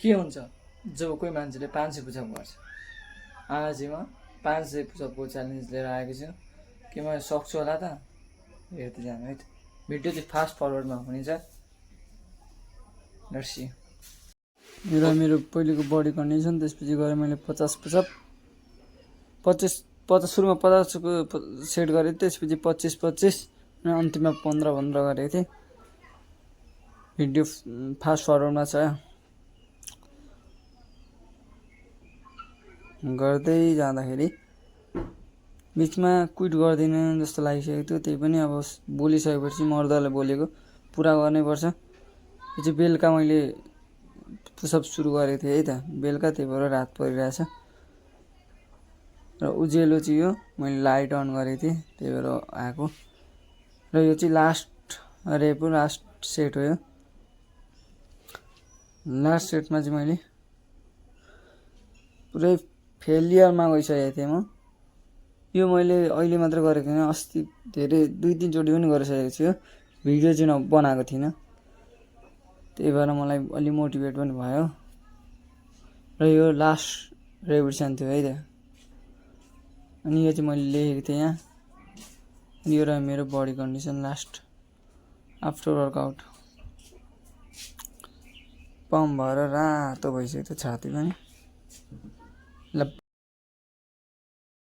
के हुन्छ जब कोही मान्छेले 500 पुसअप गर्छ। आज चाहिँ म 500 पुसअपको च्यालेन्ज लिएर आएको छु कि म सक्छु होला त। हेर्दै जानु है त, भिडियो चाहिँ फास्ट फरवर्डमा हुनेछ। Let's see. मेरो पहिलेको बडी कन्डिसन, त्यसपछि गएर मैले 50 पुसअप 50 सुरुमा 50को सेट गरेको थिएँ, त्यसपछि 25 र अन्तिममा 15 गरेको थिएँ। भिडियो फास्ट फरवर्डमा छ। गर्दै जाँदाखेरि बिचमा क्विट गर्दिनँ जस्तो लागिसकेको थियो। त्यही पनि अब बोलिसकेपछि मर्दाले बोलेको पुरा गर्नैपर्छ। यो चाहिँ बेलुका मैले पुसअप सुरु गरेको थिएँ है त, बेलुका, त्यही भएर रात परिरहेछ। र उज्यालो चाहिँ यो मैले लाइट अन गरेको थिएँ, त्यही भएर आएको। र यो चाहिँ लास्ट रेप हो, लास्ट सेट हो। यो लास्ट सेटमा चाहिँ मैले पुरै फेलियरमा गइसकेको थिएँ म। यो मैले अहिले मात्र गरेको थिइनँ, अस्ति धेरै 2-3 चोटि पनि गरिसकेको छु। यो भिडियो चाहिँ बनाएको थिइनँ, त्यही भएर मलाई अलि मोटिभेट पनि भयो। र यो लास्ट रेपिटेसन थियो है त। अनि यो चाहिँ मैले लेखेको थिएँ यहाँ। अनि यो रह्यो मेरो body condition last after workout. Pump भएर रातो भइसक्यो छाती पनि। ल